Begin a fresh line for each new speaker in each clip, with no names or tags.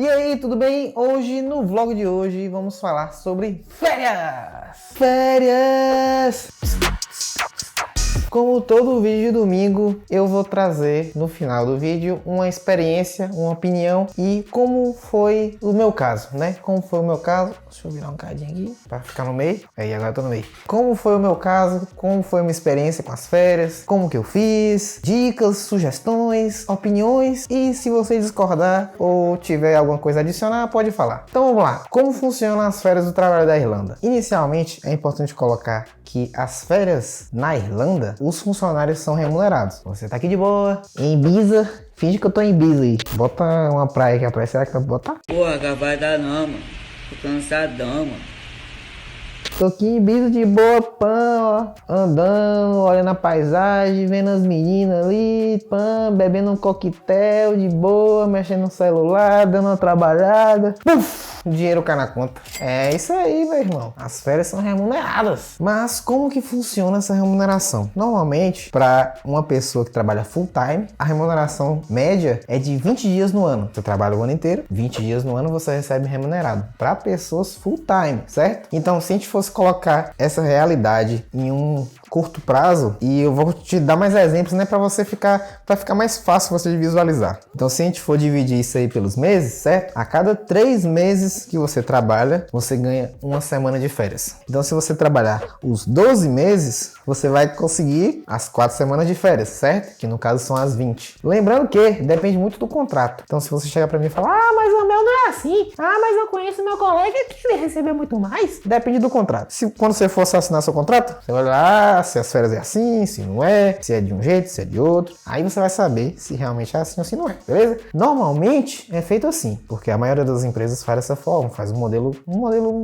E aí, tudo bem? Hoje, no vlog de hoje, vamos falar sobre férias! Férias! Como todo vídeo de domingo, eu vou trazer no final do vídeo uma experiência, uma opinião e como foi o meu caso, né? Como foi o meu caso? Deixa eu virar um cadinho aqui para ficar no meio. Aí, agora eu tô no meio. Como foi o meu caso? Como foi a minha experiência com as férias? Como que eu fiz? Dicas, sugestões, opiniões e se você discordar ou tiver alguma coisa a adicionar, pode falar. Então vamos lá. Como funcionam as férias do trabalho da Irlanda? Inicialmente, é importante colocar que as férias na Irlanda, os funcionários são remunerados. Você tá aqui de boa, em Ibiza, finge que eu tô em Ibiza aí. Bota uma praia aqui atrás, será que vai botar?
Porra, cara, vai dar não, mano. Tô cansadão, mano.
Tô aqui em Ibiza de boa, pã, ó, andando, olhando a paisagem, vendo as meninas ali, pã, bebendo um coquetel de boa, mexendo no celular, dando uma trabalhada. Puf! O dinheiro cai na conta. É isso aí, meu irmão. As férias são remuneradas. Mas como que funciona essa remuneração? Normalmente, para uma pessoa que trabalha full time, a remuneração média é de 20 dias no ano. Você trabalha o ano inteiro, 20 dias no ano você recebe remunerado. Para pessoas full time, certo? Então, se a gente fosse colocar essa realidade em um curto prazo, e eu vou te dar mais exemplos, né, para ficar mais fácil você de visualizar. Então, se a gente for dividir isso aí pelos meses, certo? A cada 3 meses que você trabalha, você ganha uma semana de férias. Então, se você trabalhar os 12 meses, você vai conseguir as 4 semanas de férias, certo? Que no caso são as 20. Lembrando que depende muito do contrato. Então, se você chegar para mim e falar, ah, mas o meu não é assim. Ah, mas eu conheço meu colega que ele recebeu muito mais. Depende do contrato. Quando você for assinar seu contrato, você vai olhar se as férias é assim, se não é, se é de um jeito, se é de outro. Aí você vai saber se realmente é assim ou se não é, beleza? Normalmente é feito assim, porque a maioria das empresas faz dessa forma, faz um modelo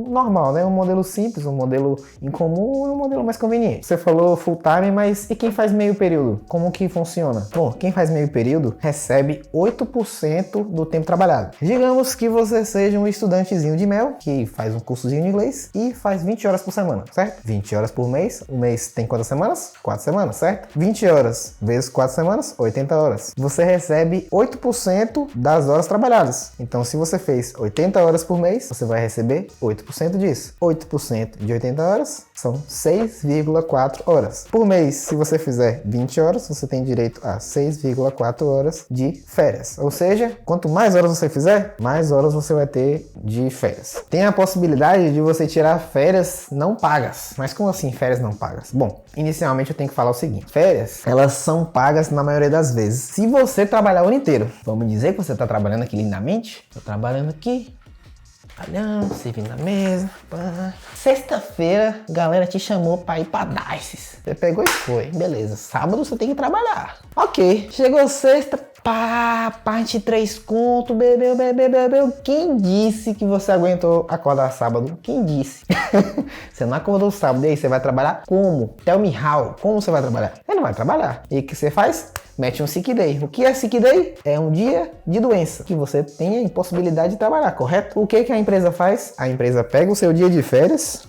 normal, né? Um modelo simples, um modelo incomum, um modelo mais conveniente. Você falou full time, mas e quem faz meio período? Como que funciona? Bom, quem faz meio período recebe 8% do tempo trabalhado. Digamos que você seja um estudantezinho de mel, que faz um cursozinho de inglês e faz 20 horas por semana, certo? 20 horas por mês, o mês tem quantas semanas? 4 semanas, certo? 20 horas vezes 4 semanas, 80 horas. Você recebe 8% das horas trabalhadas. Então, se você fez 80 horas por mês, você vai receber 8% disso. 8% de 80 horas são 6,4 horas. Por mês, se você fizer 20 horas, você tem direito a 6,4 horas de férias. Ou seja, quanto mais horas você fizer, mais horas você vai ter de férias. Tem a possibilidade de você tirar férias não pagas. Mas como assim férias não pagas? Bom, inicialmente eu tenho que falar o seguinte. Férias, elas são pagas na maioria das vezes. Se você trabalhar o ano inteiro, vamos dizer que você está trabalhando aqui lindamente. Estou trabalhando aqui, trabalhando, servindo na mesa. Pá. Sexta-feira, a galera te chamou para ir para Dices. Você pegou e foi, beleza. Sábado você tem que trabalhar. Ok, chegou sexta, pá, parte 3 conto, bebeu. Quem disse que você aguentou acordar sábado? Quem disse? Você não acordou sábado, e aí você vai trabalhar como? Tell me how. Como você vai trabalhar? Você não vai trabalhar. E o que você faz? Mete um sick day. O que é sick day? É um dia de doença que você tem a impossibilidade de trabalhar, correto? O que a empresa faz? A empresa pega o seu dia de férias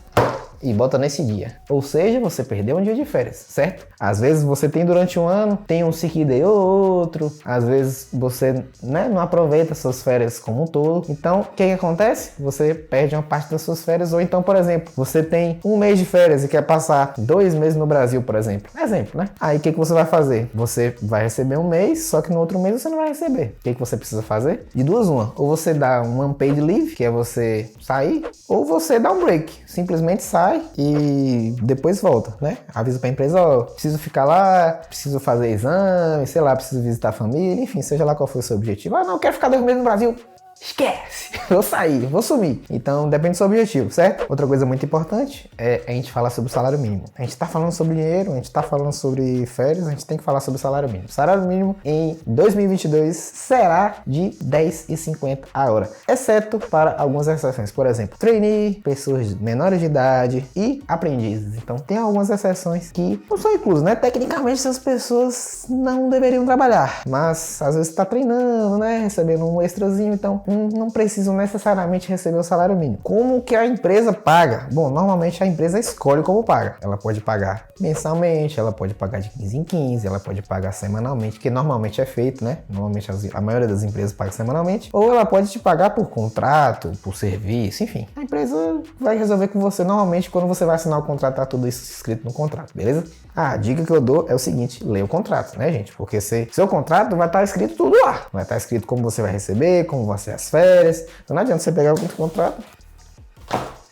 e bota nesse dia. Ou seja, você perdeu um dia de férias, certo? Às vezes você tem durante um ano, tem um sick day ou outro. Às vezes você, né, não aproveita suas férias como um todo. Então, o que acontece? Você perde uma parte das suas férias. Ou então, por exemplo, você tem um mês de férias e quer passar 2 meses no Brasil, por exemplo. Exemplo, né? Aí, o que você vai fazer? Você vai receber um mês, só que no outro mês você não vai receber. O que você precisa fazer? De duas, uma. Ou você dá um unpaid leave, que é você sair, ou você dá um break. Simplesmente sai e depois volta, né? Avisa pra empresa, ó, preciso ficar lá, preciso fazer exame, sei lá, preciso visitar a família, enfim, seja lá qual for o seu objetivo. Ah, não, eu quero ficar 2 meses no Brasil. Esquece, vou sair, vou sumir. Então depende do seu objetivo, certo? Outra coisa muito importante é a gente falar sobre o salário mínimo. A gente tá falando sobre dinheiro, a gente tá falando sobre férias, a gente tem que falar sobre o salário mínimo. O salário mínimo em 2022 será de R$10,50 a hora, exceto para algumas exceções. Por exemplo, trainee, pessoas menores de idade e aprendizes. Então tem algumas exceções que não são inclusas, né? Tecnicamente essas pessoas não deveriam trabalhar, mas às vezes tá treinando, né? Recebendo um extrazinho, então não precisa precisam necessariamente receber o salário mínimo. Como que a empresa paga? Bom, normalmente a empresa escolhe como paga. Ela pode pagar mensalmente, ela pode pagar de 15 em 15, ela pode pagar semanalmente, que normalmente é feito, né? Normalmente a maioria das empresas paga semanalmente. Ou ela pode te pagar por contrato, por serviço, enfim. A empresa vai resolver com você. Normalmente, quando você vai assinar o contrato, tá tudo isso escrito no contrato, beleza? A dica que eu dou é o seguinte, leia o contrato, né, gente? Porque seu contrato vai estar escrito tudo lá. Vai estar escrito como você vai receber, como vão ser as férias. Então não adianta você pegar o contrato.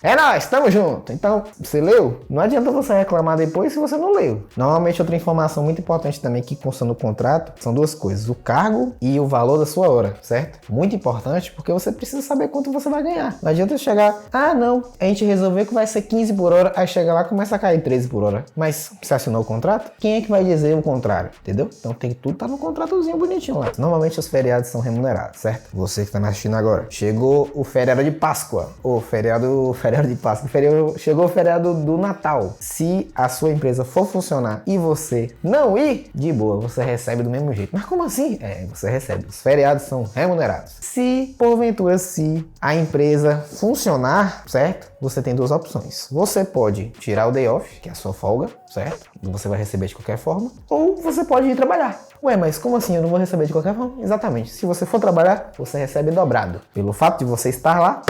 É nóis, tamo junto. Então, você leu? Não adianta você reclamar depois se você não leu. Normalmente, outra informação muito importante também que consta no contrato são duas coisas: o cargo e o valor da sua hora, certo? Muito importante porque você precisa saber quanto você vai ganhar. Não adianta chegar, não, a gente resolveu que vai ser 15 por hora, aí chega lá e começa a cair 13 por hora. Mas você assinou o contrato? Quem é que vai dizer o contrário? Entendeu? Então tem que tudo tá no contratozinho bonitinho lá. Normalmente os feriados são remunerados, certo? Você que tá me assistindo agora. Chegou o feriado de Páscoa, ou feriado de Páscoa, chegou o feriado do Natal. Se a sua empresa for funcionar e você não ir, de boa, você recebe do mesmo jeito. Mas como assim? Você recebe. Os feriados são remunerados. Se, porventura, se a empresa funcionar, certo? Você tem duas opções. Você pode tirar o day off, que é a sua folga, certo? Você vai receber de qualquer forma. Ou você pode ir trabalhar. Ué, mas como assim eu não vou receber de qualquer forma? Exatamente. Se você for trabalhar, você recebe dobrado. Pelo fato de você estar lá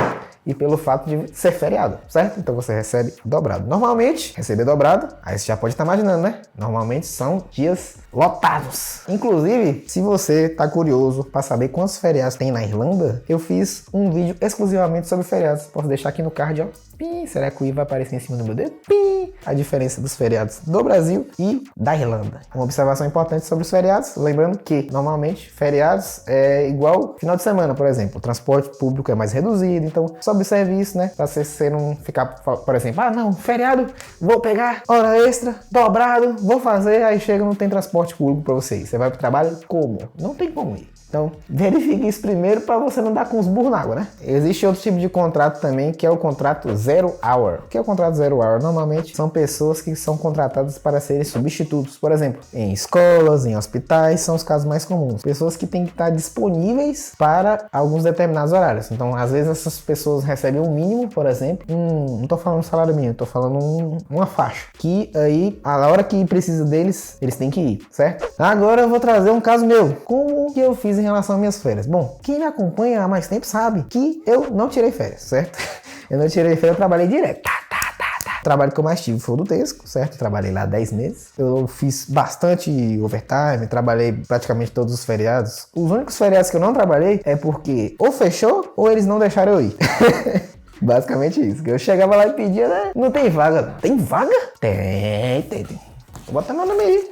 e pelo fato de ser feriado, certo? Então você recebe dobrado. Normalmente, receber dobrado, aí você já pode estar imaginando, né? Normalmente são dias lotados. Inclusive, se você tá curioso para saber quantos feriados tem na Irlanda, eu fiz um vídeo exclusivamente sobre feriados. Posso deixar aqui no card, ó. Pim, será que o i vai aparecer em cima do meu dedo? Pim, a diferença dos feriados do Brasil e da Irlanda. Uma observação importante sobre os feriados, lembrando que normalmente feriados é igual final de semana, por exemplo. O transporte público é mais reduzido, então só observe isso, né? Pra você não ficar, por exemplo, não, feriado, vou pegar hora extra, dobrado, vou fazer, aí chega, não tem transporte público pra você ir. Você vai pro trabalho como? Não tem como ir. Então, verifique isso primeiro para você não dar com os burros na água, né? Existe outro tipo de contrato também, que é o contrato zero hour. O que é o contrato zero hour? Normalmente são pessoas que são contratadas para serem substitutos. Por exemplo, em escolas, em hospitais, são os casos mais comuns. Pessoas que têm que estar disponíveis para alguns determinados horários. Então, às vezes essas pessoas recebem um mínimo, por exemplo. Não estou falando salário mínimo, estou falando uma faixa. Que aí, a hora que precisa deles, eles têm que ir, certo? Agora eu vou trazer um caso meu. Como que eu fiz em relação às minhas férias? Bom, quem me acompanha há mais tempo sabe que eu não tirei férias, certo? Eu não tirei férias, eu trabalhei direto. O trabalho que eu mais tive foi o do Tesco, certo? Trabalhei lá 10 meses. Eu fiz bastante overtime, trabalhei praticamente todos os feriados. Os únicos feriados que eu não trabalhei é porque ou fechou ou eles não deixaram eu ir. Basicamente isso. Eu chegava lá e pedia, né? Não tem vaga. Tem vaga? Tem. Bota meu nome aí.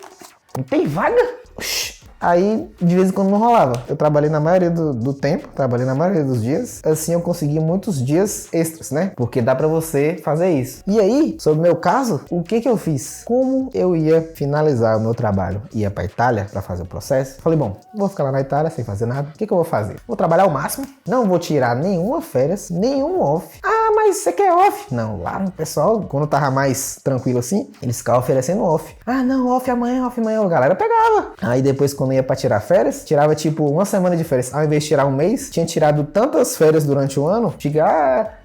Não tem vaga? Oxi. Aí, de vez em quando não rolava. Eu trabalhei na maioria do tempo, trabalhei na maioria dos dias. Assim, eu consegui muitos dias extras, né? Porque dá pra você fazer isso. E aí, sobre o meu caso, o que eu fiz? Como eu ia finalizar o meu trabalho? Ia pra Itália pra fazer o processo. Falei, bom, vou ficar lá na Itália sem fazer nada. O que eu vou fazer? Vou trabalhar ao máximo. Não vou tirar nenhuma férias, nenhum off. Mas você quer off? Não, lá o pessoal, quando tava mais tranquilo assim, eles ficavam oferecendo off. Não, off amanhã. A galera pegava. Aí depois, quando ia pra tirar férias, tirava tipo uma semana de férias. Ao invés de tirar um mês, tinha tirado tantas férias durante o ano,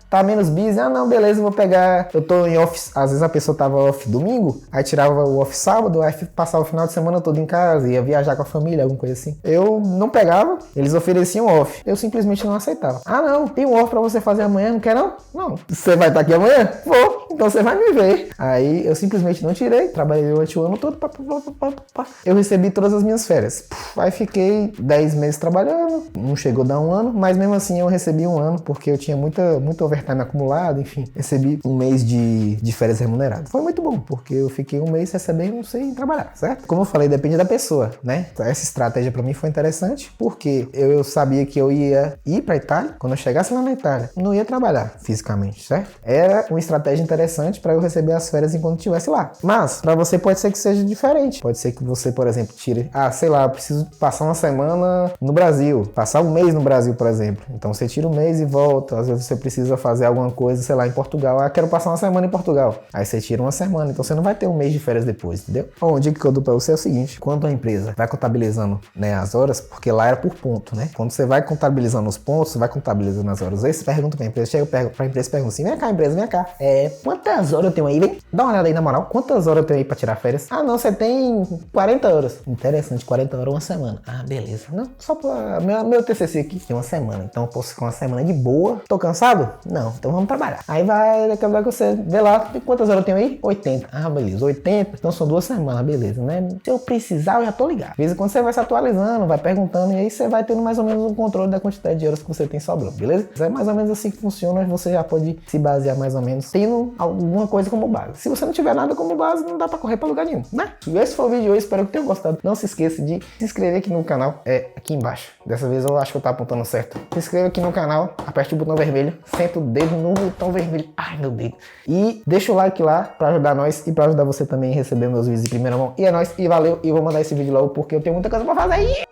tá menos busy, não, beleza, vou pegar, eu tô em off, às vezes a pessoa tava off domingo, aí tirava o off sábado, aí passava o final de semana todo em casa, ia viajar com a família, alguma coisa assim. Eu não pegava, eles ofereciam off, eu simplesmente não aceitava. Não, tem um off pra você fazer amanhã, não quer não? Não. Você vai estar aqui amanhã? Vou, então você vai me ver. Aí eu simplesmente não tirei, trabalhei durante o ano todo, eu recebi todas as minhas férias. Aí fiquei 10 meses trabalhando, não chegou a dar um ano, mas mesmo assim eu recebi um ano, porque eu tinha muito overtime acumulado, enfim, recebi um mês de férias remuneradas. Foi muito bom, porque eu fiquei um mês recebendo sem trabalhar, certo? Como eu falei, depende da pessoa, né? Então, essa estratégia pra mim foi interessante, porque eu sabia que eu ia ir pra Itália, quando eu chegasse lá na Itália, não ia trabalhar fisicamente, certo? Era uma estratégia interessante interessante para eu receber as férias enquanto estivesse lá. Mas, para você pode ser que seja diferente. Pode ser que você, por exemplo, tire, sei lá, eu preciso passar uma semana no Brasil, passar um mês no Brasil, por exemplo. Então você tira um mês e volta. Às vezes você precisa fazer alguma coisa, sei lá, em Portugal. Quero passar uma semana em Portugal. Aí você tira uma semana, então você não vai ter um mês de férias depois, entendeu? Bom, a dica que eu dou para você é o seguinte: quando a empresa vai contabilizando, né, as horas, porque lá era por ponto, né? Quando você vai contabilizando os pontos, você vai contabilizando as horas. Aí você pergunta pra empresa, chega pra empresa e pergunta assim: vem cá, empresa, vem cá. Quantas horas eu tenho aí, vem? Dá uma olhada aí na moral. Quantas horas eu tenho aí pra tirar férias? Ah, não, você tem 40 horas. Interessante, 40 horas uma semana. Ah, beleza. Não, só pra meu TCC aqui tem uma semana. Então eu posso ficar uma semana de boa. Tô cansado? Não, então vamos trabalhar. Aí daqui a pouco você vê lá, quantas horas eu tenho aí? 80. Ah, beleza, 80. Então são 2 semanas, beleza, né? Se eu precisar, eu já tô ligado. Às vezes quando você vai se atualizando, vai perguntando, e aí você vai tendo mais ou menos um controle da quantidade de horas que você tem sobrando, beleza? É mais ou menos assim que funciona, você já pode se basear mais ou menos tendo alguma coisa como base. Se você não tiver nada como base, não dá pra correr pra lugar nenhum, né? E esse foi o vídeo de hoje, espero que tenham gostado. Não se esqueça de se inscrever aqui no canal, aqui embaixo. Dessa vez eu acho que eu tô apontando certo. Se inscreva aqui no canal, aperte o botão vermelho, senta o dedo no botão vermelho, ai meu dedo, e deixa o like lá pra ajudar nós e pra ajudar você também a receber meus vídeos de primeira mão. E é nóis, e valeu, e vou mandar esse vídeo logo porque eu tenho muita coisa pra fazer aí.